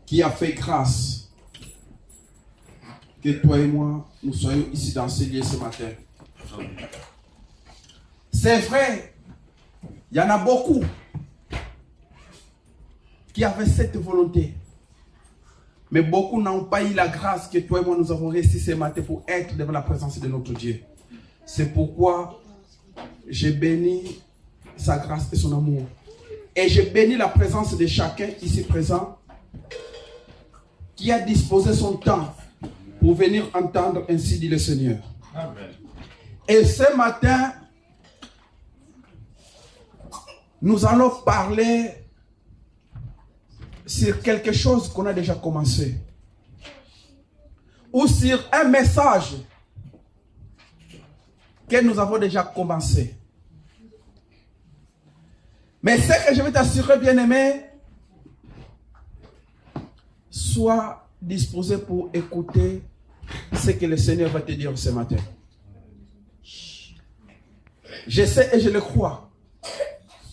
qui a fait grâce que toi et moi, nous soyons ici dans ce lieu ce matin. C'est vrai, il y en a beaucoup qui avaient cette volonté. Mais beaucoup n'ont pas eu la grâce que toi et moi nous avons réussi ce matin pour être devant la présence de notre Dieu. C'est pourquoi j'ai béni sa grâce et son amour. Et j'ai béni la présence de chacun ici présent qui a disposé son temps pour venir entendre ainsi dit le Seigneur. Amen. Et ce matin, nous allons parler sur quelque chose qu'on a déjà commencé. Ou sur un message que nous avons déjà commencé. Mais ce que je vais t'assurer, bien-aimé, sois disposé pour écouter ce que le Seigneur va te dire ce matin. Je sais et je le crois.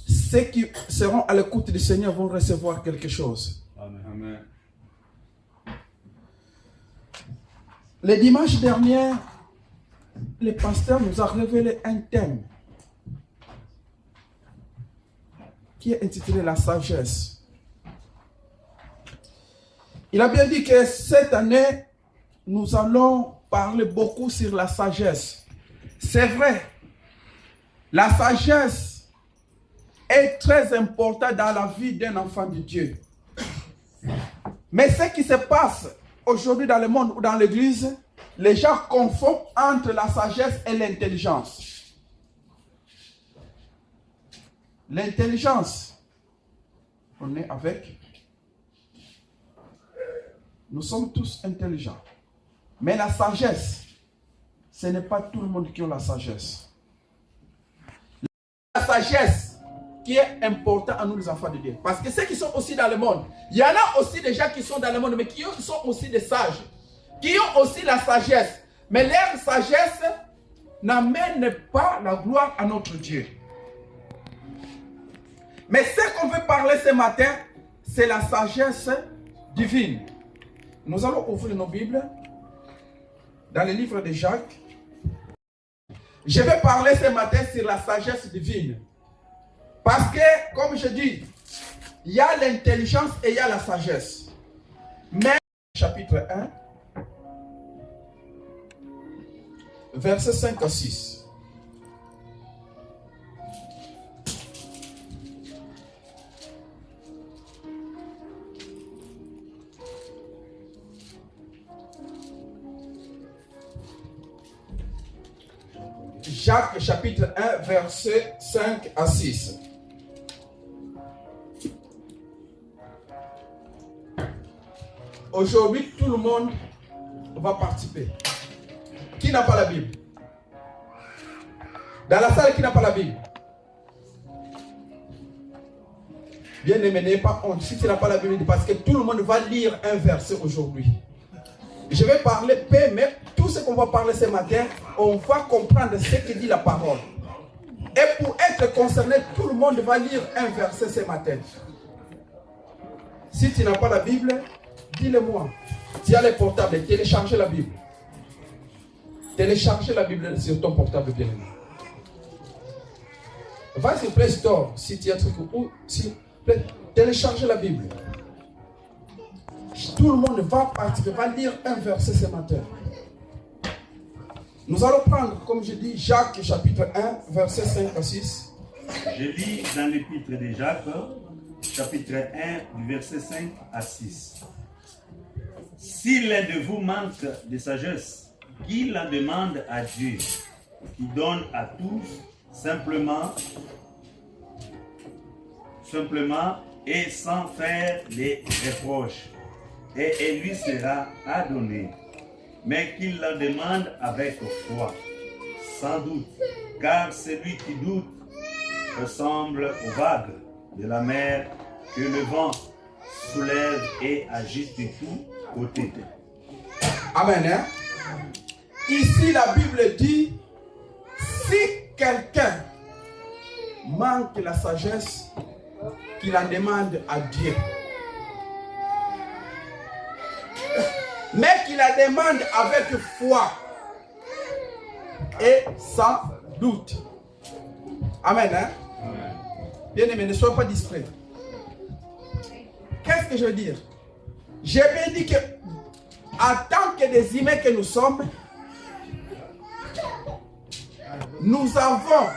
Ceux qui seront à l'écoute du Seigneur vont recevoir quelque chose. Amen. Le dimanche dernier, le pasteur nous a révélé un thème qui est intitulé la sagesse. Il a bien dit que cette année, nous allons parler beaucoup sur la sagesse. C'est vrai, la sagesse est très importante dans la vie d'un enfant de Dieu. Mais ce qui se passe aujourd'hui dans le monde ou dans l'église, les gens confondent entre la sagesse et l'intelligence. L'intelligence, on est avec. Nous sommes tous intelligents. Mais la sagesse, ce n'est pas tout le monde qui a la sagesse. La sagesse qui est importante à nous les enfants de Dieu. Parce que ceux qui sont aussi dans le monde, il y en a aussi des gens qui sont dans le monde, mais qui sont aussi des sages. Qui ont aussi la sagesse. Mais leur sagesse n'amène pas la gloire à notre Dieu. Mais ce qu'on veut parler ce matin, c'est la sagesse divine. Nous allons ouvrir nos Bibles dans le livre de Jacques. Je vais parler ce matin sur la sagesse divine. Parce que, comme je dis, il y a l'intelligence et il y a la sagesse. Mais, chapitre 1, versets 5 à 6. Jacques chapitre 1, versets 5 à 6. Aujourd'hui, tout le monde va participer. Qui n'a pas la Bible? Dans la salle, qui n'a pas la Bible? Bien aimé, n'ayez pas honte. Si tu n'as pas la Bible, parce que tout le monde va lire un verset aujourd'hui. Je vais parler paix, mais tout ce qu'on va parler ce matin, on va comprendre ce que dit la parole. Et pour être concerné, tout le monde va lire un verset ce matin. Si tu n'as pas la Bible, dis-le-moi. Tu as le portable, téléchargez la Bible. Téléchargez la Bible sur ton portable, bien aimé. Va sur Play Store, si tu as un truc, ou si, téléchargez la Bible. Tout le monde va participer, va lire un verset ce matin. Nous allons prendre, comme je dis, Jacques chapitre 1, verset 5 à 6. Je lis dans l'épître de Jacques, chapitre 1, du verset 5 à 6. Si l'un de vous manque de sagesse, qu'il la demande à Dieu, qui donne à tous simplement et sans faire les reproches, et elle lui sera adonnée. Mais qu'il la demande avec foi, sans doute, car celui qui doute ressemble aux vagues de la mer que le vent soulève et agite de tous côtés. Amen. Hein? Ici, la Bible dit, si quelqu'un manque la sagesse, qu'il en demande à Dieu. Mais qu'il la demande avec foi et sans doute. Amen. Hein? Bien-aimé, ne sois pas distrait. Qu'est-ce que je veux dire? J'ai bien dit que, en tant que des humains que nous sommes, nous avons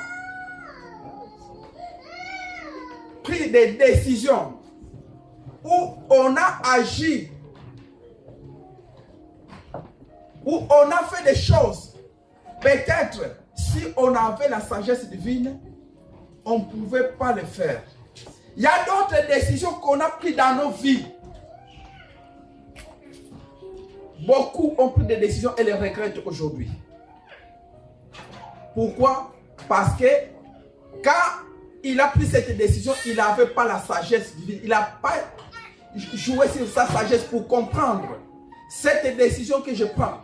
pris des décisions où on a agi, où on a fait des choses. Peut-être, si on avait la sagesse divine, on ne pouvait pas le faire. Il y a d'autres décisions qu'on a prises dans nos vies. Beaucoup ont pris des décisions et les regrettent aujourd'hui. Pourquoi? Parce que quand il a pris cette décision, il n'avait pas la sagesse divine. Il n'a pas joué sur sa sagesse pour comprendre cette décision que je prends.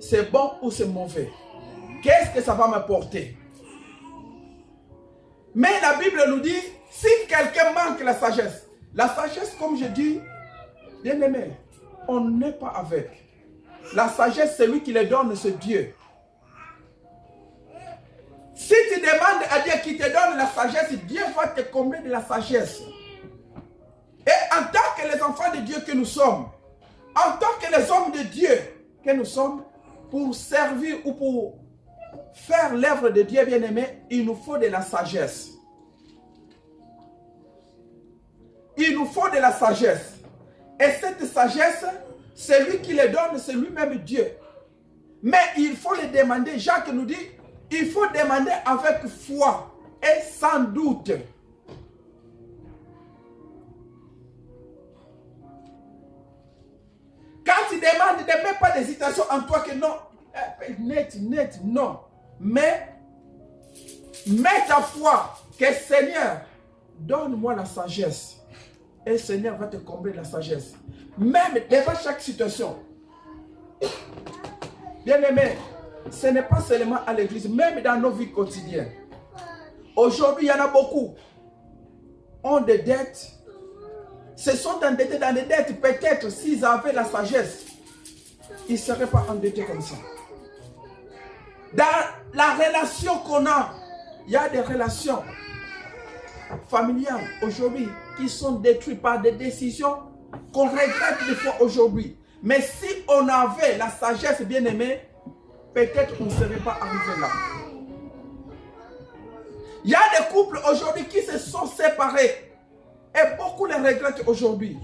C'est bon ou c'est mauvais? Qu'est-ce que ça va m'apporter? Mais la Bible nous dit, si quelqu'un manque la sagesse, comme je dis, bien aimé, on n'est pas avec. La sagesse, c'est lui qui le donne, c'est Dieu. Si tu demandes à Dieu qui te donne la sagesse, Dieu va te combler de la sagesse. Et en tant que les enfants de Dieu que nous sommes, en tant que les hommes de Dieu que nous sommes, pour servir ou pour faire l'œuvre de Dieu bien-aimé, il nous faut de la sagesse. Il nous faut de la sagesse. Et cette sagesse, c'est lui qui le donne, c'est lui-même Dieu. Mais il faut le demander. Jacques nous dit, il faut demander avec foi et sans doute. Quand tu demandes, ne mets pas d'hésitation en toi que non. Net, non. Mais mets ta foi que Seigneur, donne-moi la sagesse. Et le Seigneur va te combler de la sagesse. Même devant chaque situation. Bien-aimé, ce n'est pas seulement à l'église, même dans nos vies quotidiennes. Aujourd'hui, il y en a beaucoup. Ont des dettes. Se sont endettés dans des dettes. Peut-être s'ils avaient la sagesse, ils ne seraient pas endettés comme ça. Dans la relation qu'on a, il y a des relations familiales aujourd'hui qui sont détruites par des décisions qu'on regrette des fois aujourd'hui. Mais si on avait la sagesse bien-aimée, peut-être on ne serait pas arrivé là. Il y a des couples aujourd'hui qui se sont séparés. Et beaucoup les regrettent aujourd'hui.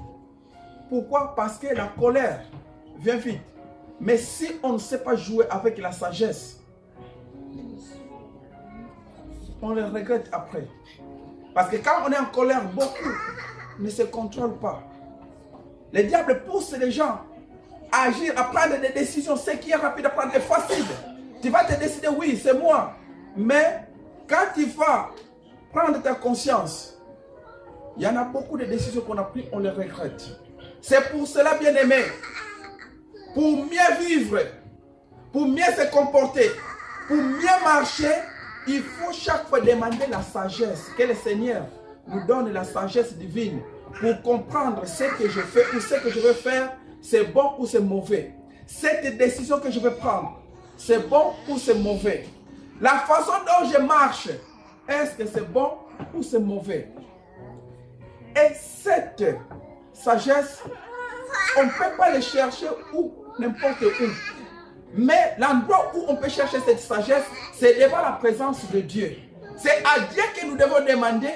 Pourquoi? Parce que la colère vient vite. Mais si on ne sait pas jouer avec la sagesse, on les regrette après. Parce que quand on est en colère, beaucoup ne se contrôlent pas. Le diable pousse les gens à agir, à prendre des décisions. Ce qui est rapide à prendre est facile. Tu vas te décider, oui, c'est moi. Mais quand tu vas prendre ta conscience, il y en a beaucoup de décisions qu'on a prises, on les regrette. C'est pour cela, bien-aimé, pour mieux vivre, pour mieux se comporter, pour mieux marcher, il faut chaque fois demander la sagesse. Que le Seigneur nous donne la sagesse divine pour comprendre ce que je fais ou ce que je veux faire, c'est bon ou c'est mauvais. Cette décision que je veux prendre, c'est bon ou c'est mauvais. La façon dont je marche, est-ce que c'est bon ou c'est mauvais? Et cette sagesse, on ne peut pas le chercher où, n'importe où. Mais l'endroit où on peut chercher cette sagesse, c'est devant la présence de Dieu. C'est à Dieu que nous devons demander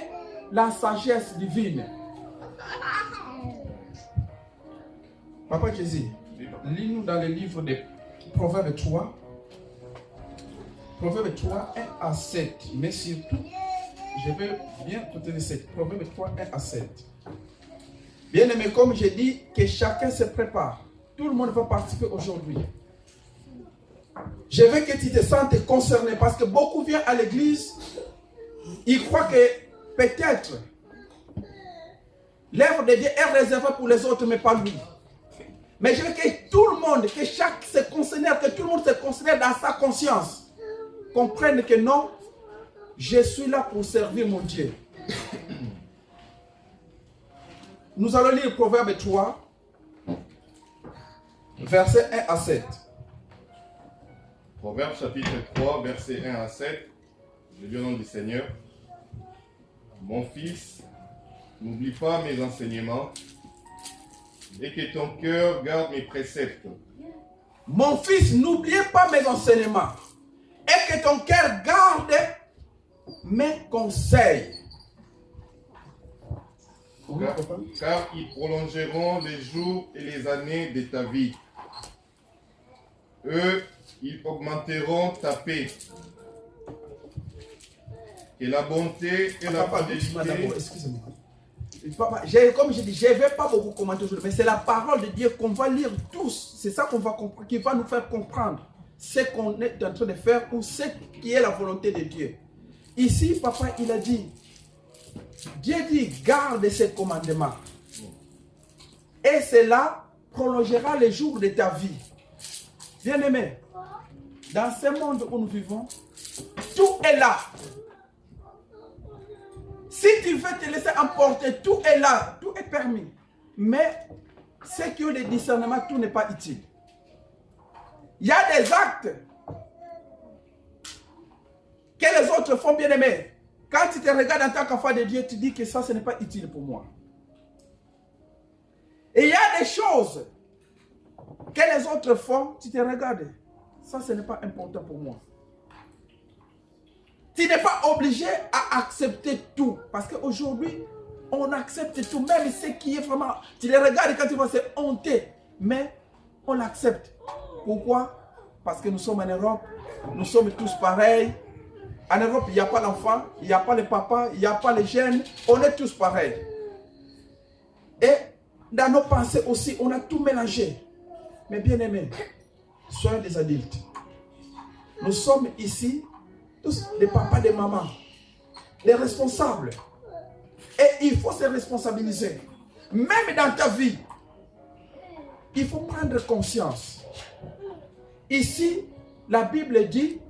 la sagesse divine. Papa Jésus, lis-nous dans le livre de Proverbes 3. Proverbes 3, 1 à 7. Mais surtout, je vais bien te donner 7. Proverbes 3, 1 à 7. Bien aimé, comme j'ai dit, que chacun se prépare. Tout le monde va participer aujourd'hui. Je veux que tu te sentes concerné parce que beaucoup viennent à l'église, ils croient que peut-être l'œuvre de Dieu est réservée pour les autres, mais pas lui. Mais je veux que tout le monde, que chaque se considère, que tout le monde se considère dans sa conscience, comprenne que non, je suis là pour servir mon Dieu. Nous allons lire Proverbe 3, versets 1 à 7. Proverbe chapitre 3, versets 1 à 7. Je lis au nom du Seigneur. Mon fils, n'oublie pas mes enseignements et que ton cœur garde mes préceptes. Mon fils, n'oubliez pas mes enseignements et que ton cœur garde mes conseils. Oui, papa. Car ils prolongeront les jours et les années de ta vie. Eux, ils augmenteront ta paix. Et la bonté et la Papa, fidélité. excusez-moi. Papa, comme je dis, je ne vais pas beaucoup commenter aujourd'hui, mais c'est la parole de Dieu qu'on va lire tous. C'est ça qu'on va comprendre, qui va nous faire comprendre ce qu'on est en train de faire ou ce qui est la volonté de Dieu. Ici, papa, il a dit, Dieu dit, garde ses commandements. Et cela prolongera les jours de ta vie. Bien-aimé, dans ce monde où nous vivons, tout est là. Si tu veux te laisser emporter, tout est là, tout est permis. Mais ceux qui ont le discernement, tout n'est pas utile. Il y a des actes que les autres font, bien aimé. Quand tu te regardes en tant qu'enfant de Dieu, tu dis que ça, ce n'est pas utile pour moi. Et il y a des choses que les autres font, tu te regardes. Ça, ce n'est pas important pour moi. Tu n'es pas obligé à accepter tout. Parce qu'aujourd'hui, on accepte tout. Même ce qui est vraiment... Tu les regardes quand tu vois, c'est honteux. Mais on l'accepte. Pourquoi? Parce que nous sommes en Europe. Nous sommes tous pareils. En Europe, il n'y a pas l'enfant, il n'y a pas le papa, il n'y a pas les jeunes. On est tous pareils. Et dans nos pensées aussi, on a tout mélangé. Mais bien aimés, soyez des adultes. Nous sommes ici, tous des papas, des mamans, des responsables. Et il faut se responsabiliser. Même dans ta vie, il faut prendre conscience. Ici, la Bible dit,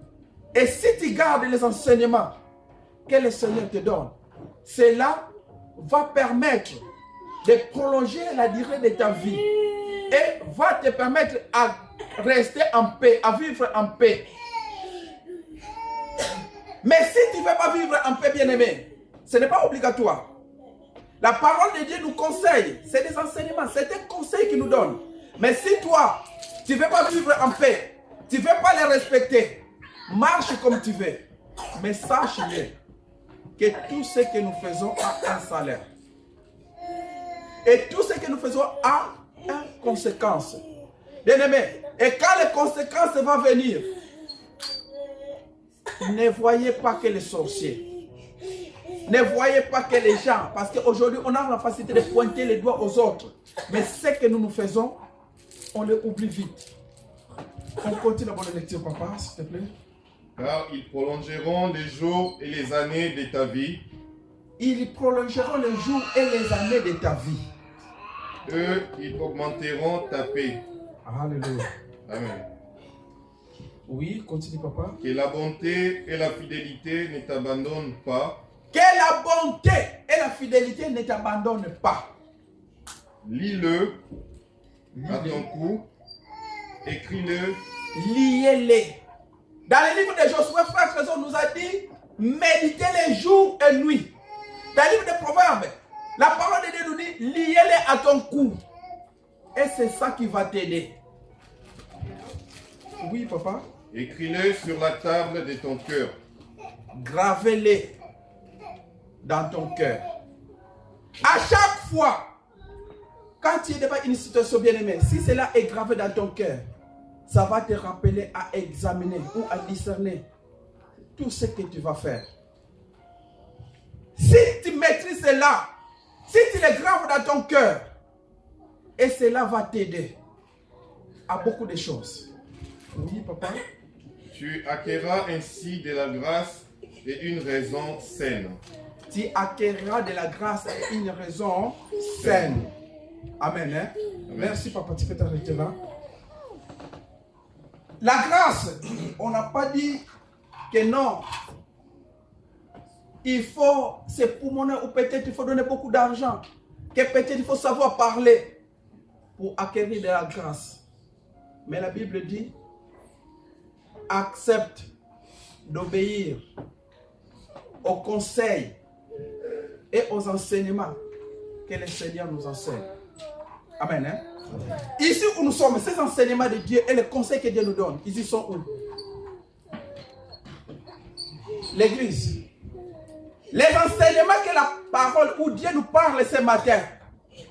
et si tu gardes les enseignements que le Seigneur te donne, cela va permettre de prolonger la durée de ta vie et va te permettre à rester en paix, à vivre en paix. Mais si tu ne veux pas vivre en paix, bien-aimé, ce n'est pas obligatoire. La parole de Dieu nous conseille, c'est des enseignements, c'est des conseils qu'il nous donne. Mais si toi, tu ne veux pas vivre en paix, tu ne veux pas les respecter, marche comme tu veux. Mais sache-le que tout ce que nous faisons a un salaire. Et tout ce que nous faisons a une conséquence. Bien-aimé, et quand les conséquences vont venir, ne voyez pas que les sorciers. Ne voyez pas que les gens. Parce qu'aujourd'hui, on a la facilité de pointer les doigts aux autres. Mais ce que nous faisons, on les oublie vite. On continue la bonne lecture, papa, s'il te plaît. Car ils prolongeront les jours et les années de ta vie. Ils prolongeront les jours et les années de ta vie. Eux, ils augmenteront ta paix. Alléluia. Amen. Oui, continue, papa. Que la bonté et la fidélité ne t'abandonnent pas. Que la bonté et la fidélité ne t'abandonnent pas. Lis-le à ton cou. Écris-le. Liez-les. Dans le livre de Josué, frère Trésor nous a dit, méditez les jours et nuits. Dans le livre de Proverbes, la parole de Dieu nous dit, liez-les à ton cou. Et c'est ça qui va t'aider. Oui, papa. Écris-le sur la table de ton cœur. Gravez-les dans ton cœur. À chaque fois, quand tu es devant une situation bien aimée, si cela est gravé dans ton cœur, ça va te rappeler à examiner ou à discerner tout ce que tu vas faire. Si tu maîtrises cela, si tu le graves dans ton cœur, et cela va t'aider à beaucoup de choses. Oui, papa. Tu acquerras ainsi de la grâce et une raison saine. Tu acquerras de la grâce et une raison saine. Amen. Hein? Amen. Merci, papa. Tu peux t'arrêter là. La grâce, on n'a pas dit que non. Il faut se pulmoner ou peut-être il faut donner beaucoup d'argent. que peut-être il faut savoir parler pour acquérir de la grâce. Mais la Bible dit, accepte d'obéir aux conseils et aux enseignements que le Seigneur nous enseigne. Amen. Hein? Ici où nous sommes, ces enseignements de Dieu et les conseils que Dieu nous donne, ils y sont où? L'église. Les enseignements que la parole où Dieu nous parle ce matin,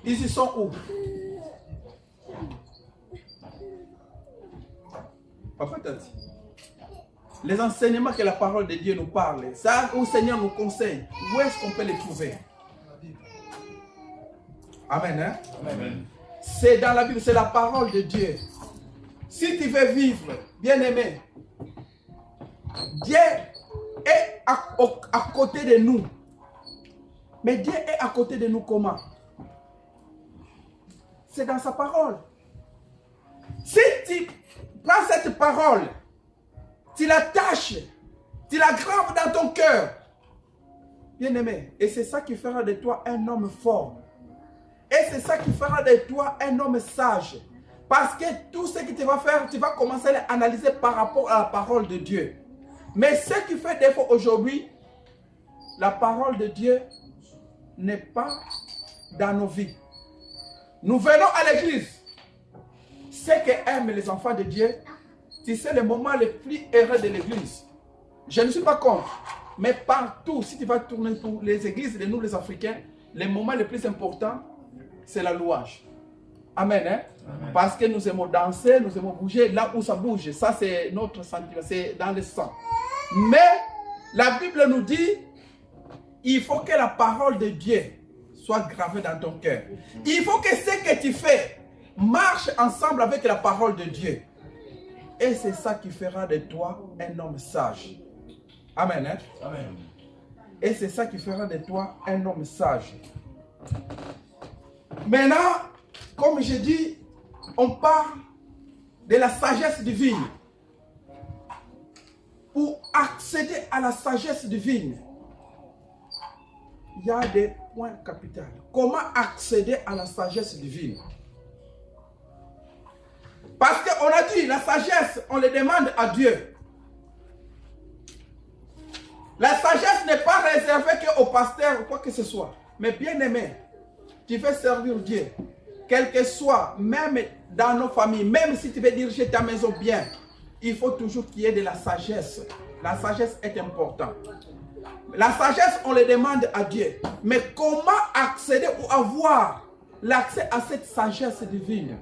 ils y sont où? Papa t'a dit. Les enseignements que la parole de Dieu nous parle, ça où le Seigneur nous conseille, où est-ce qu'on peut les trouver? Amen. Hein? Amen. C'est dans la Bible, c'est la parole de Dieu. Si tu veux vivre, bien-aimé, Dieu est à côté de nous. Mais Dieu est à côté de nous comment? C'est dans sa parole. Si tu prends cette parole, tu l'attaches, tu la graves dans ton cœur, bien-aimé, et c'est ça qui fera de toi un homme fort. Et c'est ça qui fera de toi un homme sage. Parce que tout ce que tu vas faire, tu vas commencer à l'analyser par rapport à la parole de Dieu. Mais ce qui fait défaut aujourd'hui, la parole de Dieu n'est pas dans nos vies. Nous venons à l'église. Ce que aiment les enfants de Dieu, c'est le moment le plus heureux de l'église. Je ne suis pas contre. Mais partout, si tu vas tourner pour les églises de nous les Africains, le moment le plus important, c'est la louange. Amen, hein? Amen. Parce que nous aimons danser, nous aimons bouger là où ça bouge. Ça, c'est notre sentiment, c'est dans le sang. Mais la Bible nous dit, il faut que la parole de Dieu soit gravée dans ton cœur. Il faut que ce que tu fais marche ensemble avec la parole de Dieu. Et c'est ça qui fera de toi un homme sage. Amen, hein? Amen. Et c'est ça qui fera de toi un homme sage. Maintenant, comme je dis, on parle de la sagesse divine. Pour accéder à la sagesse divine, il y a des points capitaux. Comment accéder à la sagesse divine? Parce qu'on a dit, la sagesse, on le demande à Dieu. La sagesse n'est pas réservée qu'au pasteur ou quoi que ce soit. Mais bien aimé, tu veux servir Dieu, quel que soit, même dans nos familles, même si tu veux diriger ta maison bien, il faut toujours qu'il y ait de la sagesse. La sagesse est importante. La sagesse, on le demande à Dieu. Mais comment accéder ou avoir l'accès à cette sagesse divine?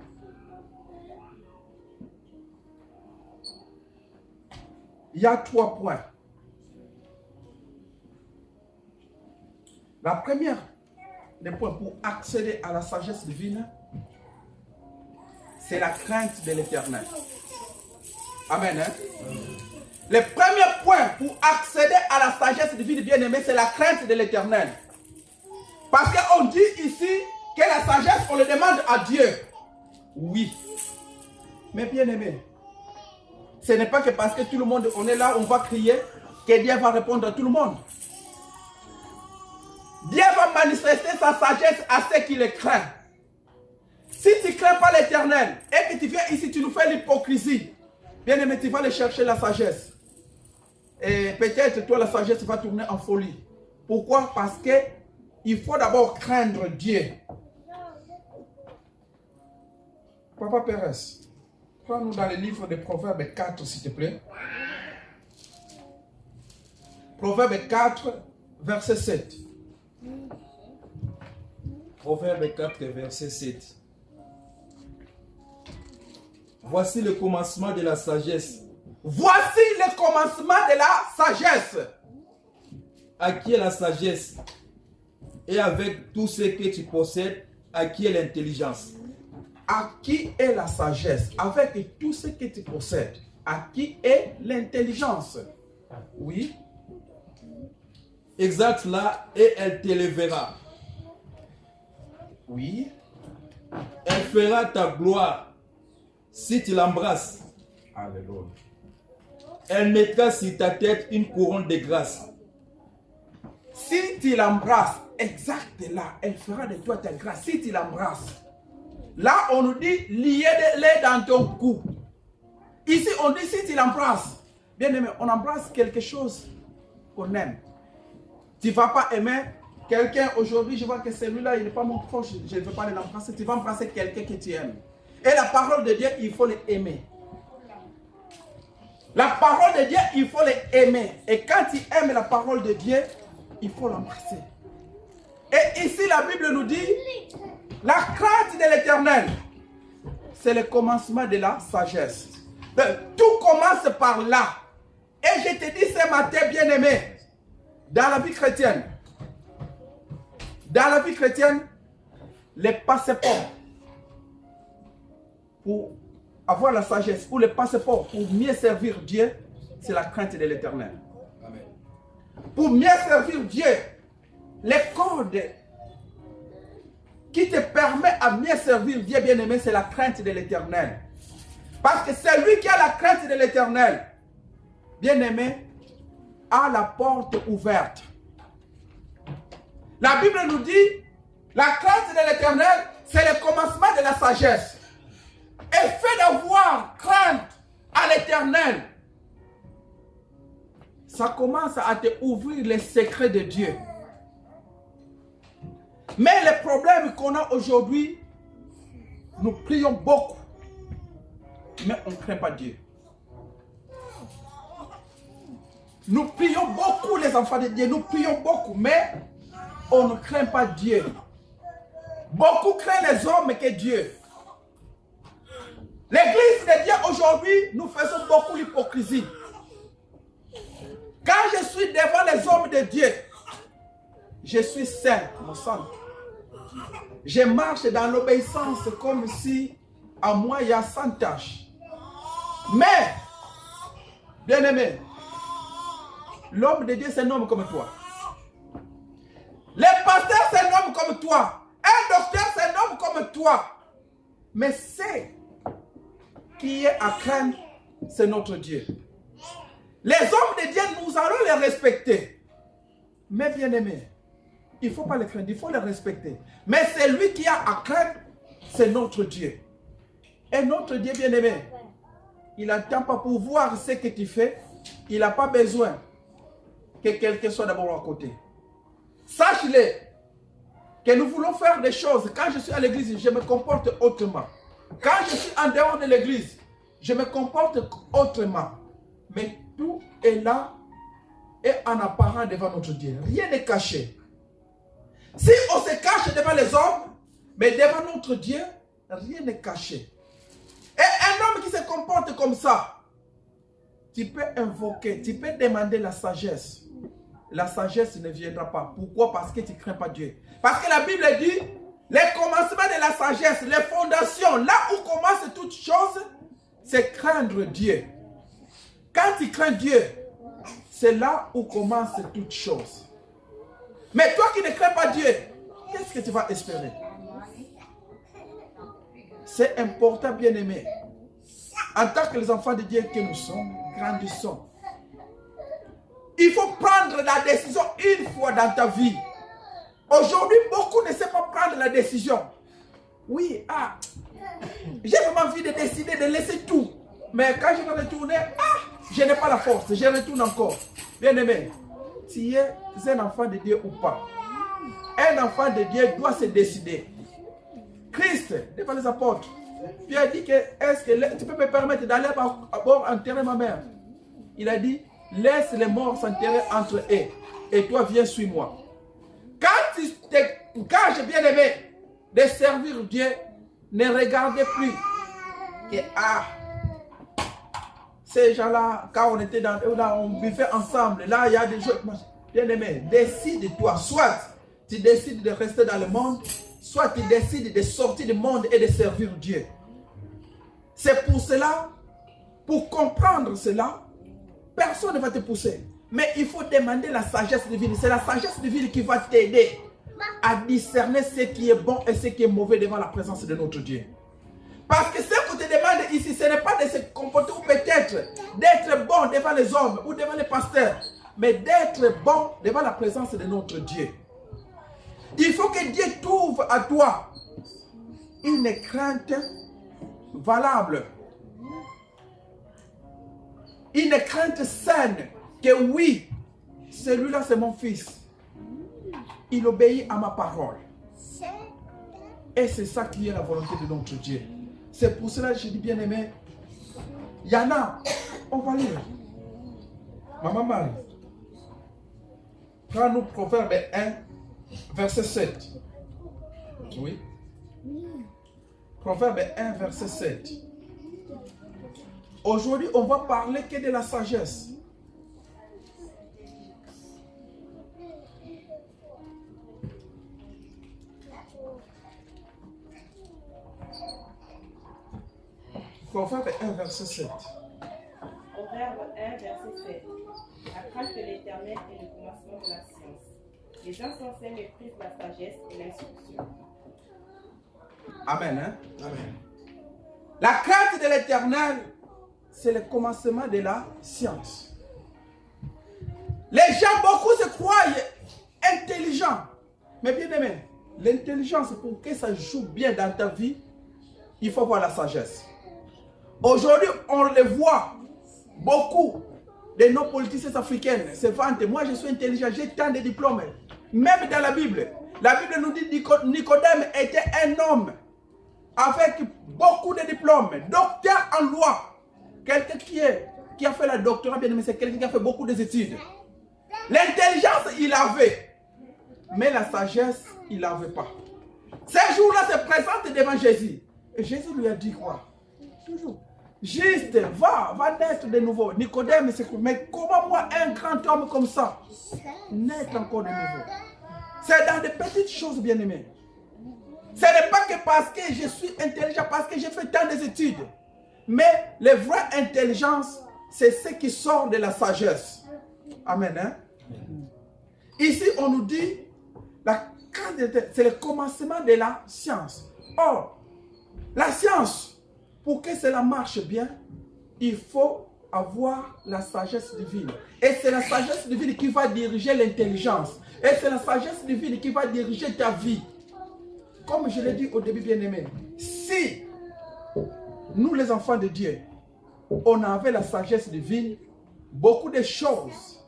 Il y a 3 points. La première des points pour accéder à la sagesse divine, c'est la crainte de l'Éternel. Amen. Hein? Le premier point pour accéder à la sagesse divine, bien aimé, c'est la crainte de l'Éternel. Parce qu'on dit ici que la sagesse, on le demande à Dieu. Oui. Mais bien aimé, ce n'est pas que parce que tout le monde, on est là, on va crier, que Dieu va répondre à tout le monde. Dieu va manifester sa sagesse à ceux qui le craignent. Si tu ne crains pas l'Éternel et que tu viens ici, tu nous fais l'hypocrisie, bien aimé, tu vas aller chercher la sagesse. Et peut-être toi, la sagesse va tourner en folie. Pourquoi? Parce que il faut d'abord craindre Dieu. Papa Pérez, prends-nous dans le livre de Proverbes 4, s'il te plaît. Proverbes 4, verset 7. Proverbe 4, verset 7. Voici le commencement de la sagesse. Voici le commencement de la sagesse. Acquiert la sagesse. Et avec tout ce que tu possèdes, acquiert l'intelligence. À qui est la sagesse? Avec tout ce que tu possèdes. À qui est l'intelligence? Oui. Exalte-la et elle t'élèvera. Oui. Elle fera ta gloire si tu l'embrasses. Alléluia. Elle mettra sur ta tête une couronne de grâce. Si tu l'embrasses, exacte-là, elle fera de toi ta grâce si tu l'embrasses. Là, on nous dit, liez-les dans ton cou. Ici, on dit, si tu l'embrasses. Bien aimé, on embrasse quelque chose qu'on aime. Tu ne vas pas aimer quelqu'un aujourd'hui, je vois que celui-là, il n'est pas mon proche, je ne veux pas l'embrasser. Tu vas embrasser quelqu'un que tu aimes. Et la parole de Dieu, il faut l'aimer. La parole de Dieu, il faut l'aimer. Et quand tu aimes la parole de Dieu, il faut l'embrasser. Et ici, la Bible nous dit, la crainte de l'Éternel, c'est le commencement de la sagesse. Tout commence par là. Et je te dis ce matin, bien-aimé, dans la vie chrétienne, les passeports pour avoir la sagesse, ou les passeports pour mieux servir Dieu, c'est la crainte de l'Éternel. Pour mieux servir Dieu, les codes qui te permet à mieux servir Dieu, bien-aimé, c'est la crainte de l'Éternel. Parce que celui qui a la crainte de l'Éternel, bien-aimé, a la porte ouverte. La Bible nous dit, la crainte de l'Éternel, c'est le commencement de la sagesse. Et fait d'avoir crainte à l'Éternel, ça commence à te ouvrir les secrets de Dieu. Mais le problème qu'on a aujourd'hui, nous prions beaucoup, mais on ne craint pas Dieu. Nous prions beaucoup, les enfants de Dieu, nous prions beaucoup, mais on ne craint pas Dieu. Beaucoup craignent les hommes que Dieu. L'église de Dieu aujourd'hui, nous faisons beaucoup l'hypocrisie. Quand je suis devant les hommes de Dieu, je suis saint, mon sang. Je marche dans l'obéissance comme si à moi il y a 100 tâches. Mais, bien-aimé, l'homme de Dieu c'est un homme comme toi. Le pasteur c'est un homme comme toi. Un docteur c'est un homme comme toi. Mais c'est qui est à craindre, c'est notre Dieu. Les hommes de Dieu, nous allons les respecter. Mais bien-aimé, il ne faut pas les craindre, il faut les respecter. Mais celui qui a à craindre, c'est notre Dieu. Et notre Dieu, bien-aimé, il n'attend pas pour voir ce que tu fais. Il n'a pas besoin que quelqu'un soit d'abord à côté. Sache-le, que nous voulons faire des choses. Quand je suis à l'église, je me comporte autrement. Quand je suis en dehors de l'église, je me comporte autrement. Mais tout est là et en apparent devant notre Dieu. Rien n'est caché. Si on se cache devant les hommes, mais devant notre Dieu, rien n'est caché. Et un homme qui se comporte comme ça, tu peux invoquer, tu peux demander la sagesse. La sagesse ne viendra pas. Pourquoi? Parce que tu ne crains pas Dieu. Parce que la Bible dit, les commencements de la sagesse, les fondations, là où commence toute chose, c'est craindre Dieu. Quand tu crains Dieu, c'est là où commence toute chose. Mais toi qui ne crains pas Dieu, qu'est-ce que tu vas espérer? C'est important, bien-aimé. En tant que les enfants de Dieu que nous sommes, grandissons. Il faut prendre la décision une fois dans ta vie. Aujourd'hui, beaucoup ne savent pas prendre la décision. Oui, j'ai vraiment envie de décider de laisser tout. Mais quand je vais retourner, je n'ai pas la force, je retourne encore. Bien-aimé, tu es un enfant de Dieu ou pas? Un enfant de Dieu doit se décider. Christ, devant les apôtres, Pierre dit que, est-ce que tu peux me permettre d'aller à bord enterrer ma mère? Il a dit, laisse les morts s'enterrer entre eux. Et toi, viens, suis-moi. Quand tu t'engages, bien-aimé, de servir Dieu, ne regardez plus que, ces gens-là, quand on était on buvait ensemble, là, il y a des choses. Bien-aimé, décide-toi. Soit tu décides de rester dans le monde, soit tu décides de sortir du monde et de servir Dieu. C'est pour cela, pour comprendre cela, personne ne va te pousser. Mais il faut demander la sagesse divine. C'est la sagesse divine qui va t'aider à discerner ce qui est bon et ce qui est mauvais devant la présence de notre Dieu. Parce que ce qu'on te demande ici, ce n'est pas de se comporter ou peut-être d'être bon devant les hommes ou devant les pasteurs, mais d'être bon devant la présence de notre Dieu. que Dieu trouve à toi une crainte valable, une crainte saine, que oui, celui-là c'est mon fils, il obéit à ma parole. Et c'est ça qui est la volonté de notre Dieu. C'est pour cela que je dis bien aimé, il y en a, on va lire. Maman Marie, prends-nous Proverbe 1, verset 7. Oui. Proverbe 1, verset 7. Aujourd'hui, on va parler que de la sagesse. Proverbe 1, verset 7. Proverbe 1, verset 7. La crainte de l'Éternel est le commencement de la science. Les insensés méprisent la sagesse et l'instruction. Amen. Hein? Amen. La crainte de l'Éternel, c'est le commencement de la science. Les gens, beaucoup se croient intelligents. Mais bien aimé, l'intelligence, pour que ça joue bien dans ta vie, il faut avoir la sagesse. Aujourd'hui, on le voit, beaucoup de nos politiciens africains se vantent. Moi, je suis intelligent, j'ai tant de diplômes. Même dans la Bible nous dit que Nicodème était un homme avec beaucoup de diplômes, docteur en loi. Quelqu'un qui a fait la doctorat, bien aimé, c'est quelqu'un qui a fait beaucoup d'études. L'intelligence, il avait, mais la sagesse, il n'avait pas. Ce jour-là, se présente devant Jésus. Et Jésus lui a dit quoi? Toujours. Juste, va naître de nouveau. Nicodème, mais comment moi, un grand homme comme ça, naître encore de nouveau? C'est dans des petites choses, bien aimées. Ce n'est pas que parce que je suis intelligent, parce que j'ai fait tant d'études. Mais la vraie intelligence, c'est ce qui sort de la sagesse. Amen. Hein? Ici, on nous dit, c'est le commencement de la science. Or, la science, pour que cela marche bien, il faut avoir la sagesse divine. Et c'est la sagesse divine qui va diriger l'intelligence. Et c'est la sagesse divine qui va diriger ta vie. Comme je l'ai dit au début, bien-aimé, si nous, les enfants de Dieu, on avait la sagesse divine, beaucoup de choses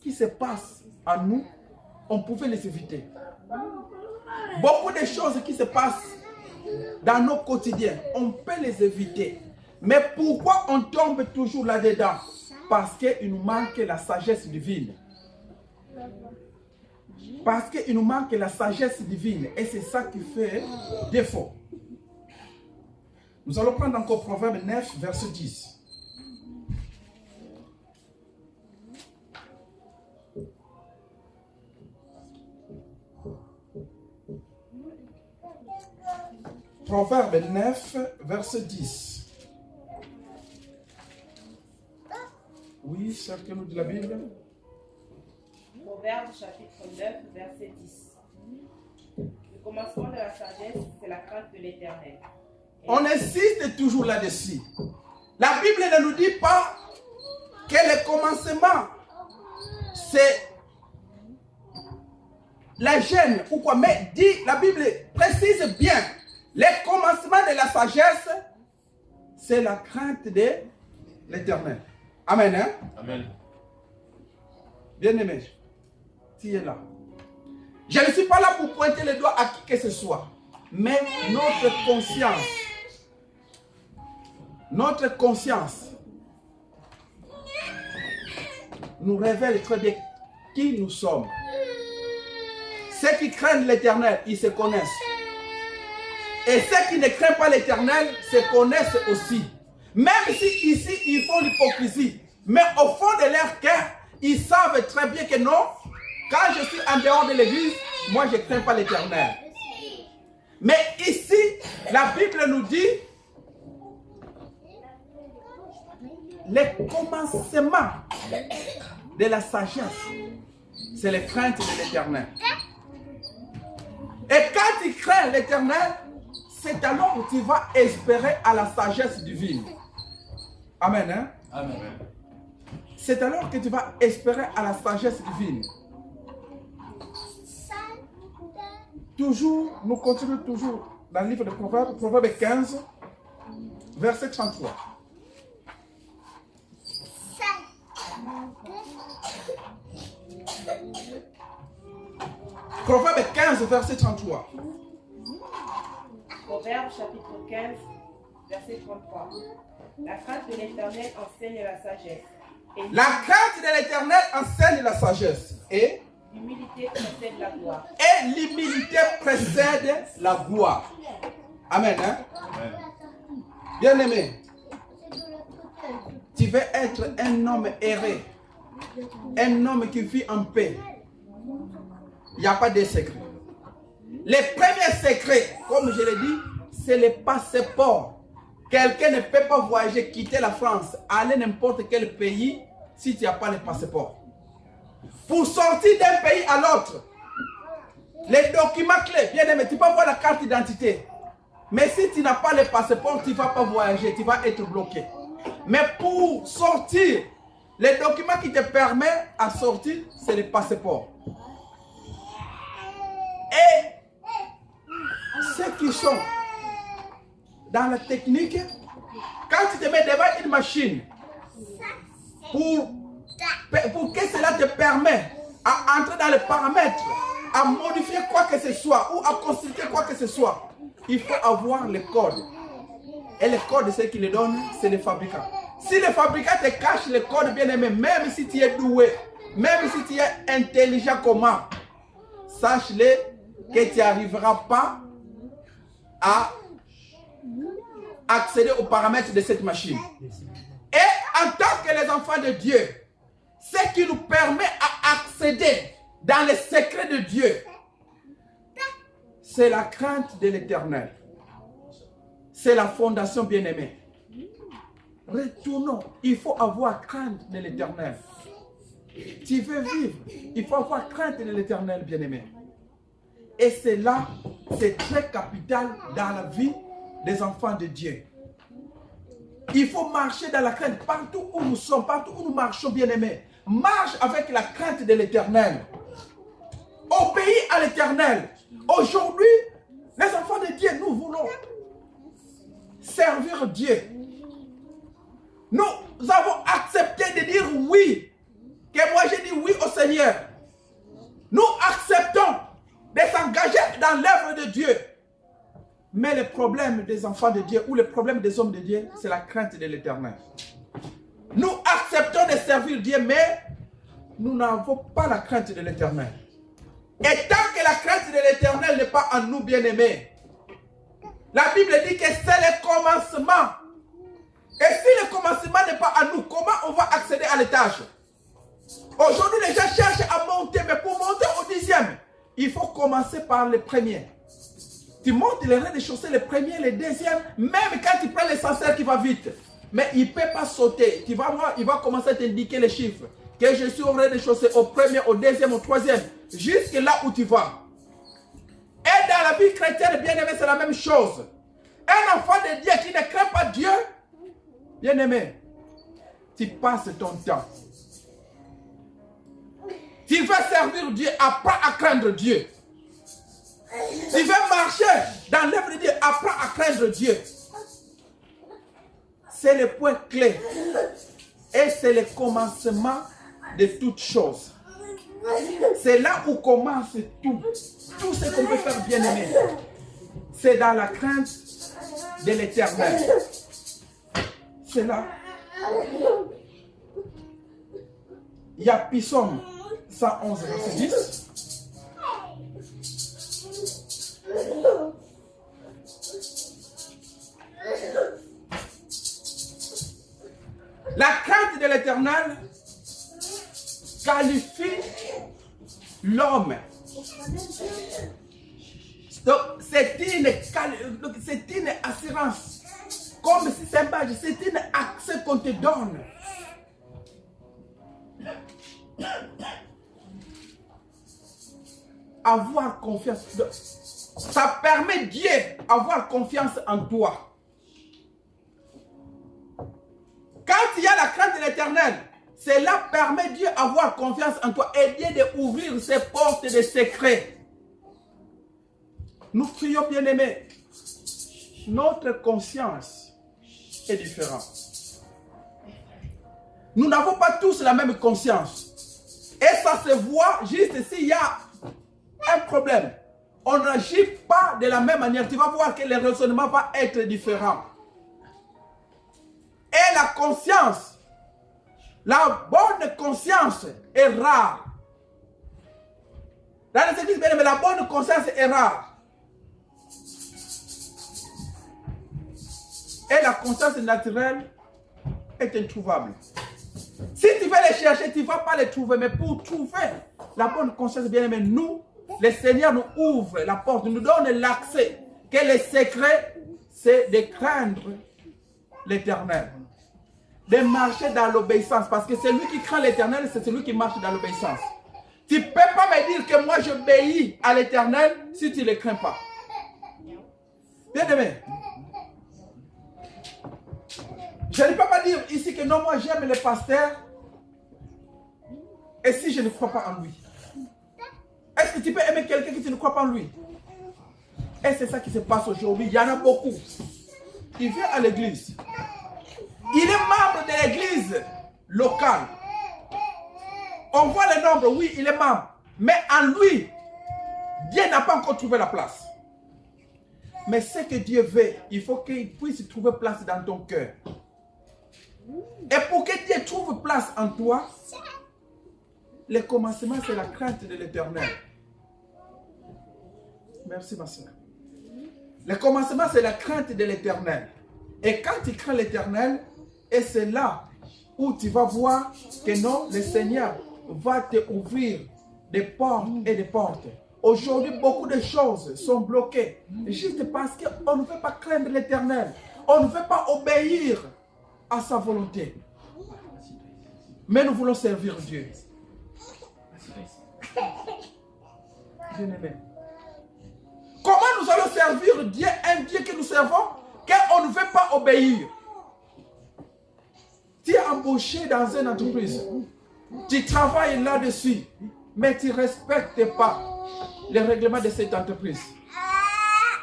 qui se passent à nous, on pouvait les éviter. Beaucoup de choses qui se passent dans nos quotidiens, on peut les éviter. Mais pourquoi on tombe toujours là-dedans? Parce qu'il nous manque la sagesse divine. Parce qu'il nous manque la sagesse divine. Et c'est ça qui fait défaut. Nous allons prendre encore Proverbe 9, verset 10. Proverbe 9, verset 10. Oui, cherchez-nous de la Bible. Proverbe chapitre 9, verset 10. Le commencement de la sagesse, c'est la crainte de l'Éternel. On insiste toujours là-dessus. La Bible ne nous dit pas que le commencement, c'est la gêne ou quoi, mais dit, la Bible précise bien, le commencement de la sagesse, c'est la crainte de l'Éternel. Amen. Hein? Amen. Bien-aimé, tu es là. Je ne suis pas là pour pointer le doigt à qui que ce soit, mais notre conscience nous révèle très bien qui nous sommes. Ceux qui craignent l'Éternel, ils se connaissent. Et ceux qui ne craignent pas l'Éternel se connaissent aussi. Même si ici, ils font l'hypocrisie. Mais au fond de leur cœur, ils savent très bien que non, quand je suis en dehors de l'église, moi je ne crains pas l'Éternel. Mais ici, la Bible nous dit, le commencement de la sagesse, c'est la crainte de l'Éternel. Et quand tu crains l'Éternel, c'est alors que tu vas espérer à la sagesse divine. Amen. Hein? Amen. C'est alors que tu vas espérer à la sagesse divine. Toujours, nous continuons toujours dans le livre de Proverbes, Proverbe 15, verset 33. Proverbe 15, verset 33. Proverbe chapitre 15, verset 33. La crainte de l'Éternel enseigne la sagesse. Et La crainte de l'Éternel enseigne la sagesse. Et l'humilité précède la gloire. l'humilité précède la gloire. Amen. Hein? Amen. Bien-aimé, tu veux être un homme erré, un homme qui vit en paix. Il n'y a pas de secret. Les premiers secrets, comme je l'ai dit, c'est le passeport. Quelqu'un ne peut pas voyager, quitter la France, aller n'importe quel pays si tu n'as pas le passeport. Pour sortir d'un pays à l'autre, les documents clés, bien aimé, tu peux avoir la carte d'identité. Mais si tu n'as pas le passeport, tu ne vas pas voyager, tu vas être bloqué. Mais pour sortir, les documents qui te permettent à sortir, c'est le passeport. Et ceux qui sont dans la technique, quand tu te mets devant une machine, pour que cela te permette à entrer dans les paramètres, à modifier quoi que ce soit ou à consulter quoi que ce soit, il faut avoir le code. Et le code, c'est qui le donne, c'est le fabricant. Si le fabricant te cache le code, bien aimé, même si tu es doué, même si tu es intelligent comment, sache-le que tu n'arriveras pas à accéder aux paramètres de cette machine. Et en tant que les enfants de Dieu, ce qui nous permet à accéder dans les secrets de Dieu, c'est la crainte de l'Éternel. C'est la fondation bien-aimée. Retournons, il faut avoir crainte de l'Éternel. Tu veux vivre, il faut avoir crainte de l'Éternel, bien-aimé. Et c'est là, c'est très capital dans la vie des enfants de Dieu. Il faut marcher dans la crainte partout où nous sommes, partout où nous marchons, bien-aimés. Marche avec la crainte de l'Éternel. Obéis à l'Éternel. Aujourd'hui, les enfants de Dieu, nous voulons servir Dieu. Nous avons accepté de dire oui. Que moi j'ai dit oui au Seigneur. Nous acceptons de s'engager dans l'œuvre de Dieu. Mais le problème des enfants de Dieu ou le problème des hommes de Dieu, c'est la crainte de l'Éternel. Nous acceptons de servir Dieu, mais nous n'avons pas la crainte de l'Éternel. Et tant que la crainte de l'Éternel n'est pas en nous, bien-aimés, la Bible dit que c'est le commencement. Et si le commencement n'est pas en nous, comment on va accéder à l'étage? Aujourd'hui, les gens cherchent à monter, mais pour monter au 10e, il faut commencer par le premier. Tu montes les rez-de-chaussée, le premier, le deuxième, même quand tu prends l'essentiel qui va vite. Mais il ne peut pas sauter. Tu vas voir, il va commencer à t'indiquer les chiffres. Que je suis au rez-de-chaussée, au premier, au deuxième, au troisième, jusque là où tu vas. Et dans la vie chrétienne, bien aimé, c'est la même chose. Un enfant de Dieu qui ne craint pas Dieu, bien aimé, tu passes ton temps. Tu veux servir Dieu, apprends à craindre Dieu. Tu veux marcher dans l'œuvre de Dieu, apprends à craindre Dieu. C'est le point clé. Et c'est le commencement de toutes choses. C'est là où commence tout. Tout ce qu'on peut faire, bien aimé. C'est dans la crainte de l'Éternel. C'est là. Il y a Psaume 111, verset 10. La crainte de l'Éternel qualifie l'homme. C'est une assurance. Comme si c'est un badge, c'est un accès qu'on te donne. Avoir confiance. Ça permet Dieu d'avoir confiance en toi. Quand il y a la crainte de l'Éternel, cela permet Dieu d'avoir confiance en toi et Dieu d'ouvrir ses portes de secrets. Nous prions, bien-aimés. Notre conscience est différente. Nous n'avons pas tous la même conscience. Et ça se voit juste s'il y a un problème. On n'agit pas de la même manière. Tu vas voir que le raisonnement va être différent. Et la conscience, la bonne conscience est rare. Dans les églises, mais la bonne conscience est rare. Et la conscience naturelle est introuvable. Si tu veux les chercher, tu ne vas pas les trouver. Mais pour trouver la bonne conscience, bien aimé, nous, le Seigneur nous ouvre la porte, nous donne l'accès. Que le secret, c'est de craindre l'Éternel. De marcher dans l'obéissance. Parce que celui qui craint l'Éternel, c'est celui qui marche dans l'obéissance. Tu ne peux pas me dire que moi j'obéis à l'Éternel si tu ne le crains pas. Bien aimé. Je ne peux pas dire ici que non, moi j'aime le pasteur. Et si je ne crois pas en lui. Est-ce que tu peux aimer quelqu'un qui ne croit pas en lui? Et c'est ça qui se passe aujourd'hui. Il y en a beaucoup. Il vient à l'église. Il est membre de l'église locale. On voit le nombre, oui, il est membre. Mais en lui, Dieu n'a pas encore trouvé la place. Mais ce que Dieu veut, il faut qu'il puisse trouver place dans ton cœur. Et pour que Dieu trouve place en toi, le commencement, c'est la crainte de l'Éternel. Merci, ma soeur. Le commencement, c'est la crainte de l'Éternel. Et quand tu crains l'Éternel, et c'est là où tu vas voir que non, le Seigneur va te ouvrir des portes et des portes. Aujourd'hui, beaucoup de choses sont bloquées. Juste parce qu'on ne veut pas craindre l'Éternel. On ne veut pas obéir à sa volonté. Mais nous voulons servir Dieu. Bien-aimé. Comment nous allons servir Dieu, un Dieu que nous servons, qu'on ne veut pas obéir? Tu es embauché dans une entreprise. Tu travailles là-dessus, mais tu ne respectes pas les règlements de cette entreprise.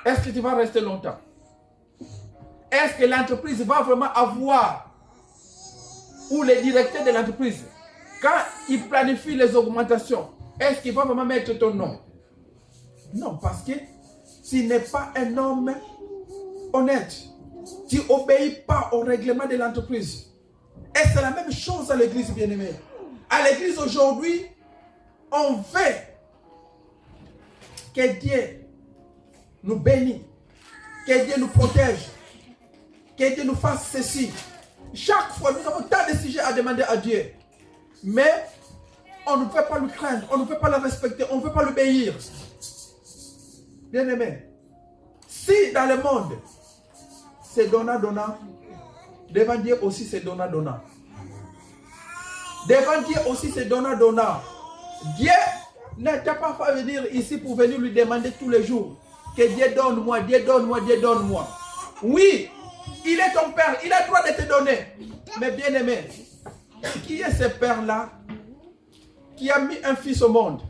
Est-ce que tu vas rester longtemps? Est-ce que l'entreprise va vraiment avoir, ou le directeur de l'entreprise, quand il planifie les augmentations, est-ce qu'il va vraiment mettre ton nom? Non, parce que tu n'es pas un homme honnête. Tu n'obéis pas au règlement de l'entreprise. Et c'est la même chose à l'église, bien-aimée. À l'église aujourd'hui, on veut que Dieu nous bénisse, que Dieu nous protège, que Dieu nous fasse ceci. Chaque fois, nous avons tant de sujets à demander à Dieu. Mais on ne veut pas le craindre, on ne veut pas le respecter, on ne veut pas l'obéir. Bien-aimé, si dans le monde, c'est donnant, devant Dieu aussi c'est donnant. Devant Dieu aussi c'est donnant. Dieu ne t'a pas fait venir ici pour venir lui demander tous les jours que Dieu donne-moi, Dieu donne-moi, Dieu donne-moi. Oui, il est ton père, il a le droit de te donner. Mais bien-aimé, qui est ce père-là qui a mis un fils au monde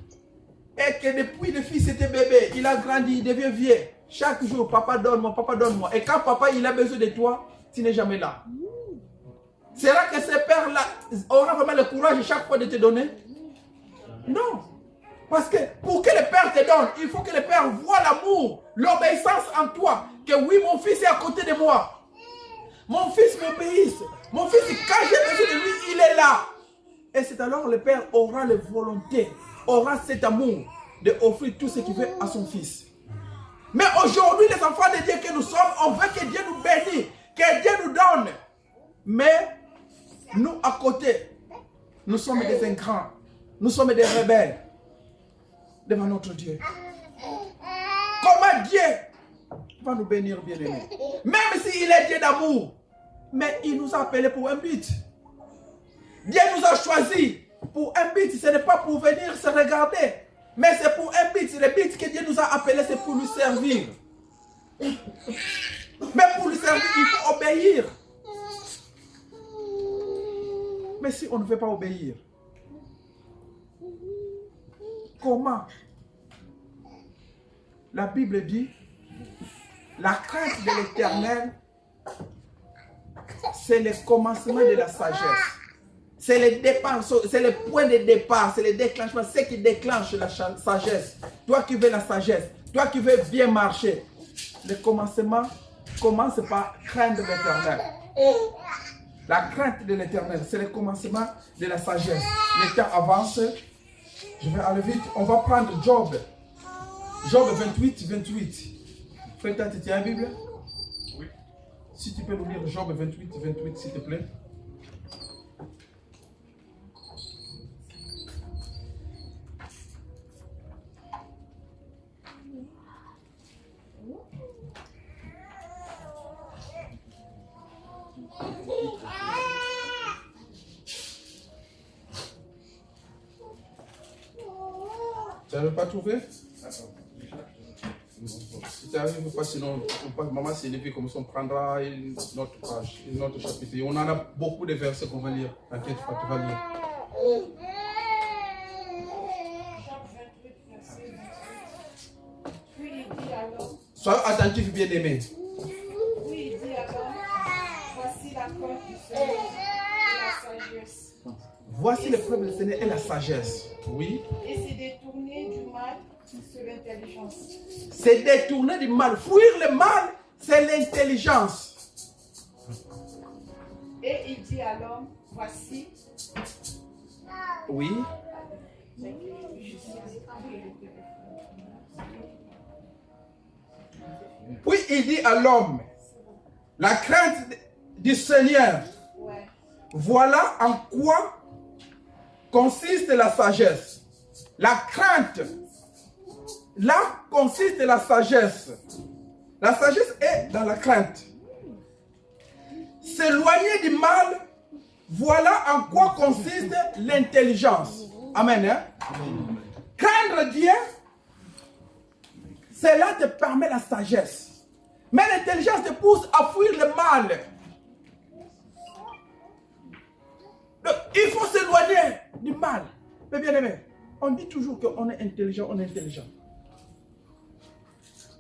et que depuis le fils était bébé, il a grandi, il devient vieux. Chaque jour, papa donne-moi, papa donne-moi. Et quand papa il a besoin de toi, tu n'es jamais là. C'est là que ce père-là aura vraiment le courage chaque fois de te donner? Non. Parce que pour que le père te donne, il faut que le père voit l'amour, l'obéissance en toi. Que oui, mon fils est à côté de moi. Mon fils m'obéisse. Mon fils, quand j'ai besoin de lui, il est là. Et c'est alors le père aura la volonté, aura cet amour d'offrir tout ce qu'il veut à son fils. Mais aujourd'hui, les enfants de Dieu que nous sommes, on veut que Dieu nous bénisse, que Dieu nous donne. Mais nous, à côté, nous sommes des ingrats. Nous sommes des rebelles devant notre Dieu. Comment Dieu va nous bénir, bien-aimés? Même s'il est Dieu d'amour, mais il nous a appelés pour un but. Dieu nous a choisis pour un but. Ce n'est pas pour venir se regarder, mais c'est pour un but. Le but que Dieu nous a appelés, c'est pour lui servir. Mais pour lui servir, il faut obéir. Mais si on ne veut pas obéir, comment la Bible dit, la crainte de l'Éternel, c'est le commencement de la sagesse. C'est le départ, c'est le point de départ, c'est le déclenchement, c'est ce qui déclenche la sagesse. Toi qui veux la sagesse, toi qui veux bien marcher, le commencement commence par craindre l'Éternel. La crainte de l'Éternel, c'est le commencement de la sagesse. Le temps avance, je vais aller vite, on va prendre Job. Job 28, 28. Frère, tu as la Bible? Oui. Si tu peux nous lire Job 28, 28, s'il te plaît. Tu n'avais pas trouvé? Si tu n'arrives pas, sinon, maman s'est levée comme ça, on prendra une autre page, une autre chapitre. Et on en a beaucoup de versets qu'on va lire. T'inquiète pas, tu vas lire. Puis il dit alors, Sois attentif, bien-aimé. puis il dit alors, voici la crainte du Seigneur et la sagesse. Voici le peuple du Seigneur et la sagesse. Oui. Et c'est détourner du mal sur l'intelligence. C'est détourner du mal. Fuir le mal, c'est l'intelligence. Et il dit à l'homme, voici. Oui. Puis il dit à l'homme, la crainte du Seigneur. Ouais. Voilà en quoi consiste la sagesse. La crainte, là consiste la sagesse. La sagesse est dans la crainte. S'éloigner du mal, voilà en quoi consiste l'intelligence. Amen. Hein? Craindre Dieu, cela te permet la sagesse. Mais l'intelligence te pousse à fuir le mal. Donc, il faut s'éloigner du mal. Mais bien aimé, on dit toujours qu'on est intelligent, on est intelligent.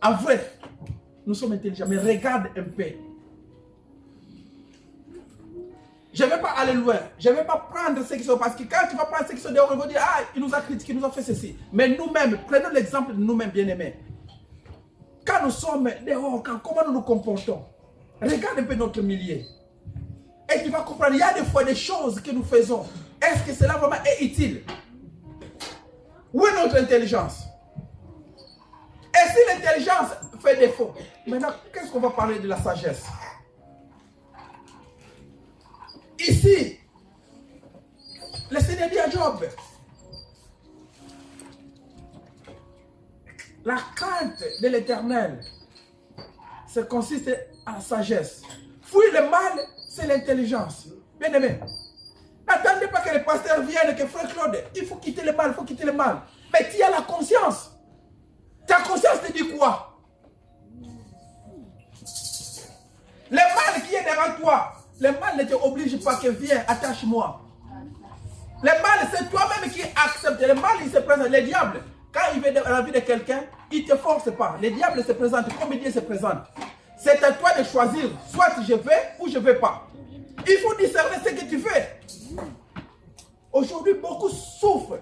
En vrai, nous sommes intelligents, mais regarde un peu. Je ne vais pas aller loin. Je ne vais pas prendre ce qui sont. Parce que quand tu vas prendre ce qui sont dehors, on va dire, ah, il nous a critiqué, il nous a fait ceci. Mais nous-mêmes, prenons l'exemple de nous-mêmes, bien-aimés. Quand nous sommes dehors, comment nous nous comportons? Regarde un peu notre milieu. Et tu vas comprendre, il y a des fois des choses que nous faisons. Est-ce que cela vraiment est utile? Où est notre intelligence? Et si l'intelligence fait défaut, maintenant, qu'est-ce qu'on va parler de la sagesse? Ici, le Seigneur dit à Job, la crainte de l'Éternel, ça consiste à la sagesse. Fuir le mal, c'est l'intelligence. Bien aimé, n'attendez pas que le pasteur vienne, que frère Claude, il faut quitter le mal, il faut quitter le mal. Mais tu as la conscience. Ta conscience te dit quoi? Le mal qui est devant toi, le mal ne t'oblige pas que viens, attache-moi. Le mal, c'est toi-même qui accepte. Le mal, il se présente. Le diable, quand il vient dans la vie de quelqu'un, il ne te force pas. Le diable se présente comme Dieu se présente. C'est à toi de choisir. Soit je vais ou je ne vais pas. Il faut discerner ce que tu fais. Aujourd'hui, beaucoup souffrent.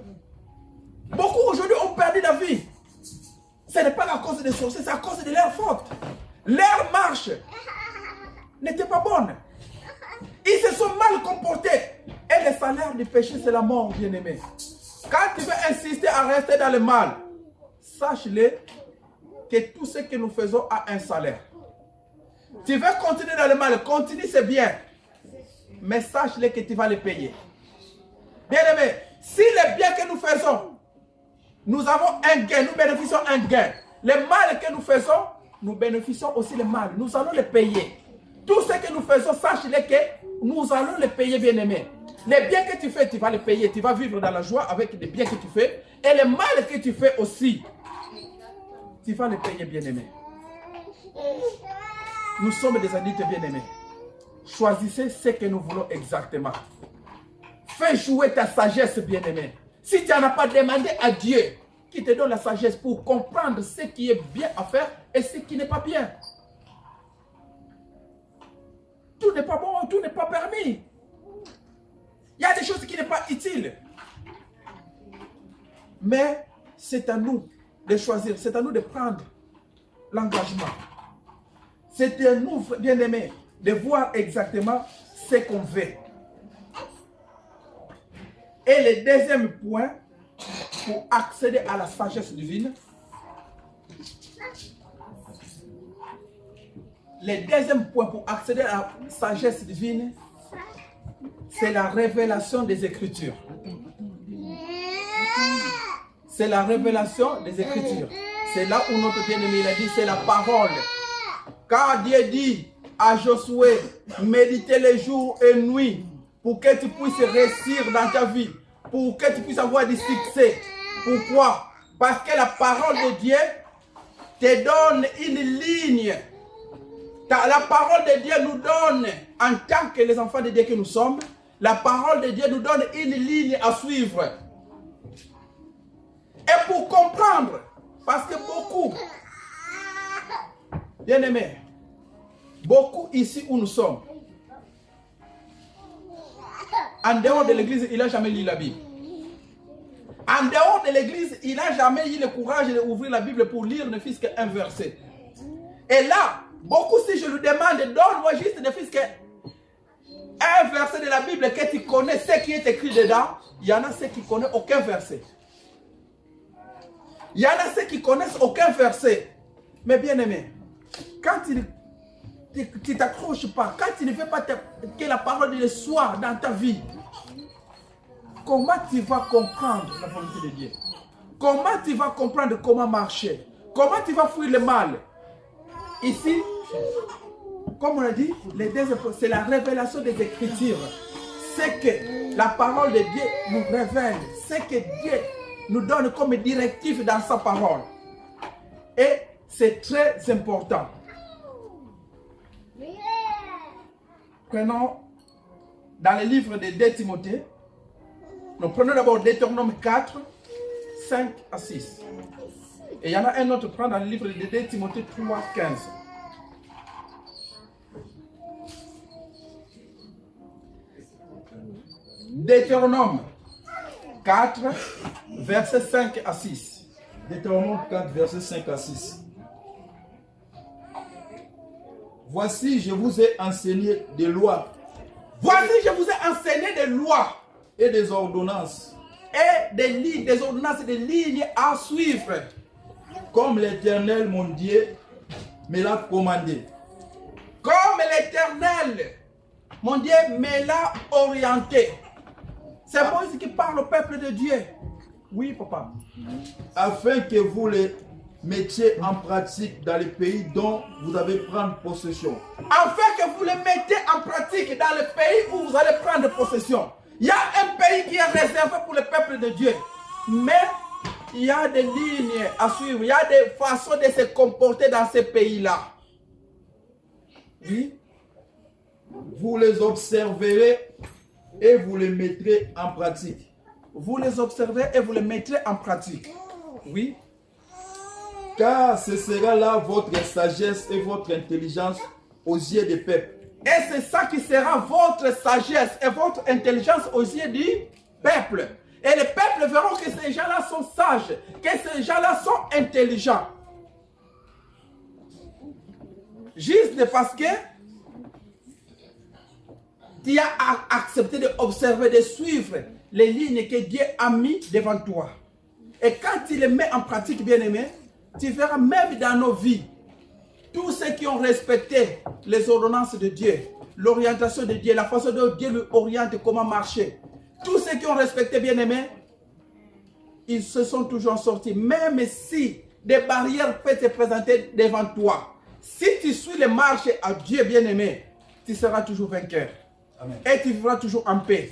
Beaucoup aujourd'hui ont perdu la vie. Ce n'est pas à cause des sorciers, c'est à cause de leur faute. Leur marche n'était pas bonne. Ils se sont mal comportés. Et le salaire du péché, c'est la mort, bien-aimé. Quand tu veux insister à rester dans le mal, sache-le que tout ce que nous faisons a un salaire. Tu veux continuer dans le mal, continue, c'est bien. Mais sache-le que tu vas le payer. Bien-aimé, si le bien que nous faisons, nous avons un gain, nous bénéficions un gain. Le mal que nous faisons, nous bénéficions aussi le mal. Nous allons le payer. Tout ce que nous faisons, sache-le que nous allons le payer, bien-aimé. Les biens que tu fais, tu vas les payer. Tu vas vivre dans la joie avec les biens que tu fais. Et le mal que tu fais aussi, tu vas les payer, bien-aimé. Nous sommes des adultes bien-aimés. Choisissez ce que nous voulons exactement. Fais jouer ta sagesse, bien-aimé. Si tu n'en as pas demandé à Dieu, qui te donne la sagesse pour comprendre ce qui est bien à faire et ce qui n'est pas bien. Tout n'est pas bon, tout n'est pas permis. Il y a des choses qui ne sont pas utiles. Mais c'est à nous de choisir, c'est à nous de prendre l'engagement. C'est à nous, bien-aimés, de voir exactement ce qu'on veut. Et le deuxième point, pour accéder à la sagesse divine, le deuxième point pour accéder à la sagesse divine, c'est la révélation des Écritures. C'est la révélation des Écritures. C'est là où notre bien-aimé a dit, c'est la parole. Car Dieu dit à Josué, méditez les jours et nuits pour que tu puisses réussir dans ta vie, pour que tu puisses avoir du succès. Pourquoi? Parce que la parole de Dieu te donne une ligne. La parole de Dieu nous donne, en tant que les enfants de Dieu que nous sommes, la parole de Dieu nous donne une ligne à suivre. Et pour comprendre, parce que beaucoup, bien aimés, beaucoup ici où nous sommes, en dehors de l'église, il n'a jamais lu la Bible. En dehors de l'église, il n'a jamais eu le courage d'ouvrir la Bible pour lire ne fût-ce qu'un verset. Et là, beaucoup, si je lui demande, donne-moi juste ne fût-ce qu'un verset de la Bible que tu connais, ce qui est écrit dedans, il y en a ceux qui ne connaissent aucun verset. Il y en a ceux qui connaissent aucun verset. Mais bien aimé, quand tu ne t'accroches pas, quand tu ne fais pas que la parole de Dieu soit dans ta vie, comment tu vas comprendre la volonté de Dieu? Comment tu vas comprendre comment marcher? Comment tu vas fuir le mal? Ici, comme on a dit, c'est la révélation des Écritures. C'est que la parole de Dieu nous révèle. C'est que Dieu nous donne comme directive dans sa parole. Et c'est très important. Prenons dans le livre de 2 Timothée, nous prenons d'abord Deutéronome 4, 5 à 6. Et il y en a un autre, prend dans le livre de 2 Timothée 3, 15. Deutéronome 4, versets 5 à 6. Deutéronome 4, versets 5 à 6. Voici, je vous ai enseigné des lois. Voici, je vous ai enseigné des lois et des ordonnances. Et des ordonnances, des lignes à suivre. Comme l'Éternel, mon Dieu, me l'a commandé. Comme l'Éternel, mon Dieu, me l'a orienté. C'est Moïse qui parle au peuple de Dieu. Oui, papa. Afin que vous les mettiez en pratique dans les pays dont vous allez prendre possession. Afin que vous les mettez en pratique dans le pays où vous allez prendre possession. Il y a un pays qui est réservé pour le peuple de Dieu. Mais il y a des lignes à suivre. Il y a des façons de se comporter dans ces pays-là. Oui. Vous les observerez et vous les mettrez en pratique. Vous les observerez et vous les mettrez en pratique. Oui. Car ce sera là votre sagesse et votre intelligence aux yeux des peuples. Et c'est ça qui sera votre sagesse et votre intelligence aux yeux du peuple. Et les peuples verront que ces gens-là sont sages, que ces gens-là sont intelligents. Juste parce que tu as accepté d'observer, de suivre les lignes que Dieu a mises devant toi. Et quand tu les mets en pratique, bien-aimé, tu verras même dans nos vies, tous ceux qui ont respecté les ordonnances de Dieu, l'orientation de Dieu, la façon dont Dieu lui oriente comment marcher, tous ceux qui ont respecté, bien-aimé, ils se sont toujours sortis. Même si des barrières peuvent se présenter devant toi, si tu suis les marches à Dieu, bien-aimé, tu seras toujours vainqueur. Amen. Et tu vivras toujours en paix.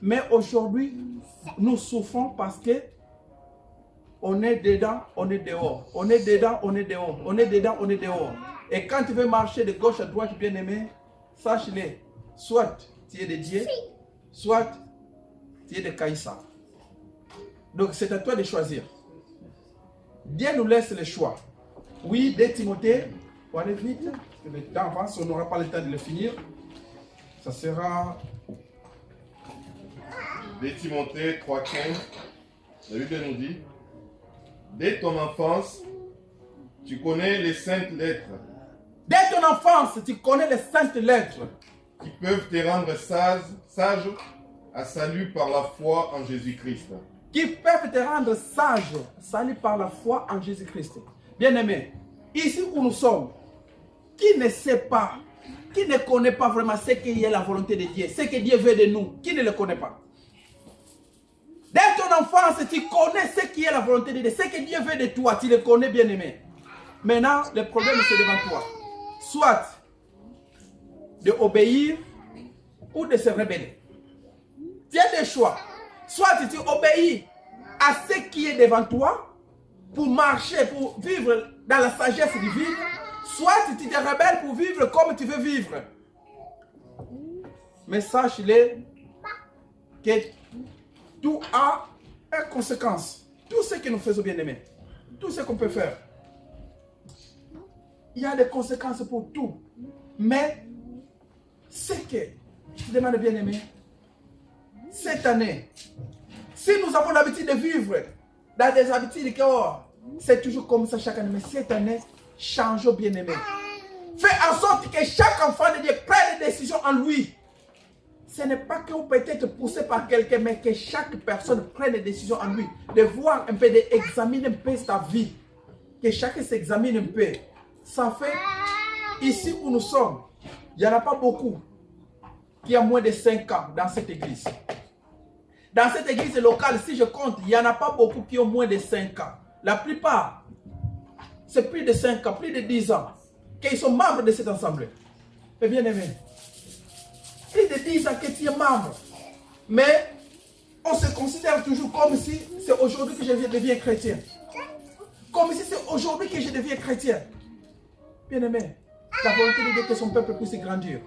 Mais aujourd'hui, nous souffrons parce que on est dedans, on est dehors. On est dedans, on est dehors. On est dedans, on est dehors. Et quand tu veux marcher de gauche à droite, bien-aimé, sache-le. Soit tu es de Dieu, soit tu es de Caïssa. Donc c'est à toi de choisir. Dieu nous laisse le choix. Oui, 2 Timothée, pour aller vite, parce que le temps avance, on n'aura pas le temps de le finir. Ça sera 2 Timothée 3,15, la Bible nous dit, dès ton enfance, tu connais les saintes lettres dès ton enfance, tu connais les saintes lettres qui peuvent te rendre sage à salut par la foi en Jésus-Christ. qui peuvent te rendre sage, salut par la foi en Jésus-Christ. Bien-aimé, ici où nous sommes, qui ne sait pas, qui ne connaît pas vraiment ce qui est la volonté de Dieu, ce que Dieu veut de nous, qui ne le connaît pas? Dès ton enfance, tu connais ce qui est la volonté de Dieu, ce que Dieu veut de toi, tu le connais, bien-aimé. Maintenant, le problème c'est devant toi. Soit de obéir ou de se rebeller. Tu as des choix. Soit tu obéis à ce qui est devant toi pour marcher, pour vivre dans la sagesse divine, soit tu te rebelles pour vivre comme tu veux vivre. Mais sache-le que tout a une conséquence. Tout ce que nous faisons, bien aimés, tout ce qu'on peut faire, il y a des conséquences pour tout. Mais ce que je te demande, bien aimé, cette année, si nous avons l'habitude de vivre dans des habitudes que c'est toujours comme ça chaque année, mais cette année, changeons, bien aimé. Fais en sorte que chaque enfant de Dieu prenne des décisions en lui. Ce n'est pas que vous peut être poussé par quelqu'un, mais que chaque personne prenne des décisions en lui. De voir un peu, d'examiner un peu sa vie. Que chacun s'examine un peu. Ça fait, ici où nous sommes, il n'y en a pas beaucoup qui ont moins de 5 ans dans cette église. Dans cette église locale, si je compte, il n'y en a pas beaucoup qui ont moins de 5 ans. La plupart, c'est plus de 5 ans, plus de 10 ans, qu'ils sont membres de cette assemblée. Mais bien aimé, plus de 10 ans que tu es membre. Mais on se considère toujours comme si c'est aujourd'hui que je deviens chrétien. Comme si c'est aujourd'hui que je deviens chrétien. Bien aimé, la volonté de Dieu que son peuple puisse grandir.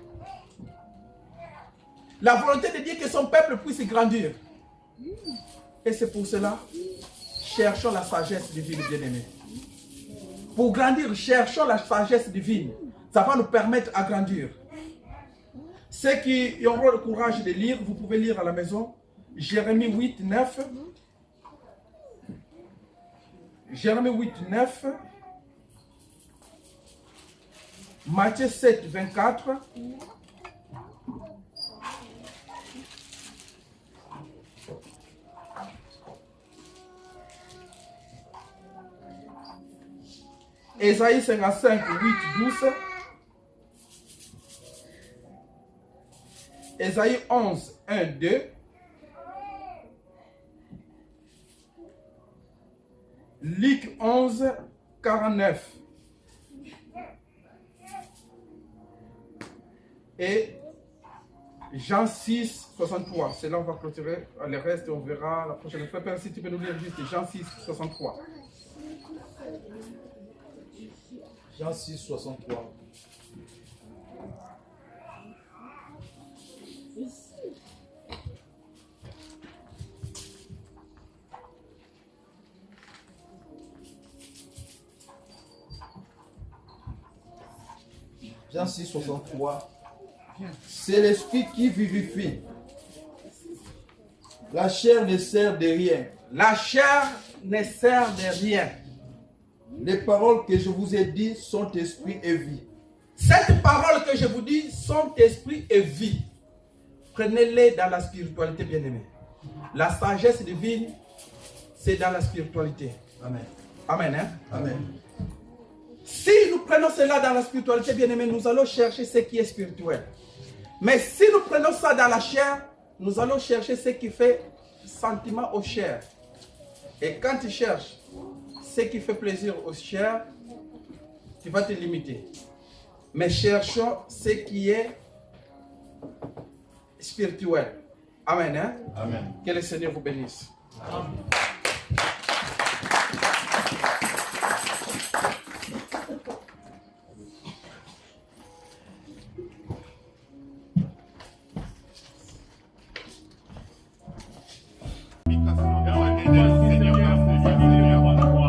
La volonté de Dieu que son peuple puisse grandir. Et c'est pour cela, cherchons la sagesse divine, bien-aimé. Pour grandir, cherchons la sagesse divine. Ça va nous permettre à grandir. Ceux qui auront le courage de lire, vous pouvez lire à la maison. Jérémie 8, 9. Jérémie 8, 9. Matthieu 7, 24. Ésaïe 55, 8, 12. Ésaïe 11, 1, 2. Luc 11, 49. Et Jean 6, 63. C'est là on va clôturer. Le reste, on verra la prochaine fois. Père, si tu peux nous lire juste Jean 6, 63. Jean 6, 63. Jean 6, 63. C'est l'esprit qui vivifie. La chair ne sert de rien. La chair ne sert de rien. Les paroles que je vous ai dites sont esprit et vie. Cette parole que je vous dis sont esprit et vie. Prenez-les dans la spiritualité, bien-aimée. La sagesse divine, c'est dans la spiritualité. Amen. Amen. Hein? Amen. Si nous prenons cela dans la spiritualité, bien-aimée, nous allons chercher ce qui est spirituel. Mais si nous prenons ça dans la chair, nous allons chercher ce qui fait sentiment aux chairs. Et quand tu cherches ce qui fait plaisir aux chairs, tu vas te limiter. Mais cherchons ce qui est spirituel. Amen. Hein? Amen. Que le Seigneur vous bénisse. Amen.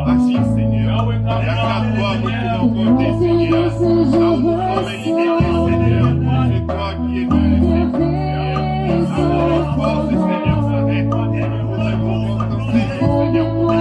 Assis, Seigneur. liberté, Seigneur. Amour, et liberté, Seigneur. C'est toi qui es Dieu, Seigneur. Amour, force, Seigneur, s'arrête. Nous avons entendu, Seigneur, pour nous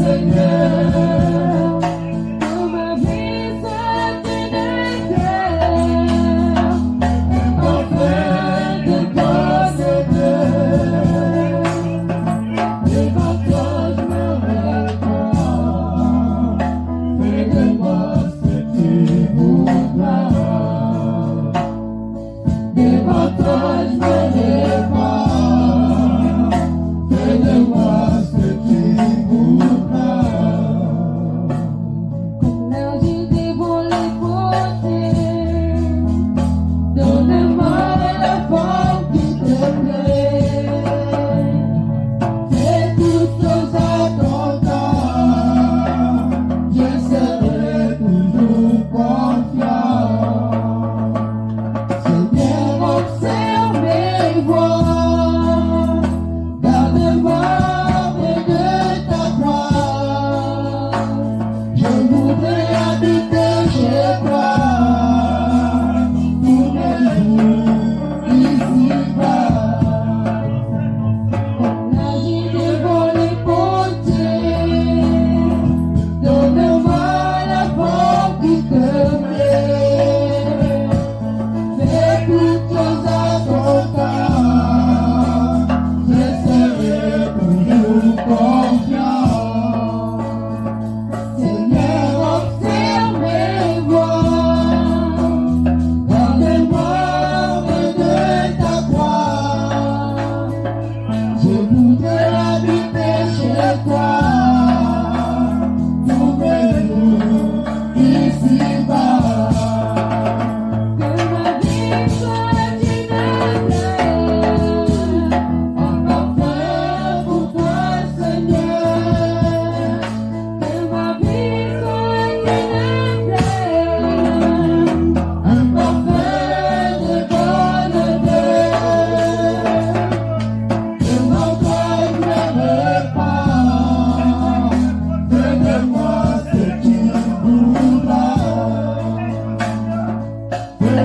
Seigneur,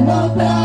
Love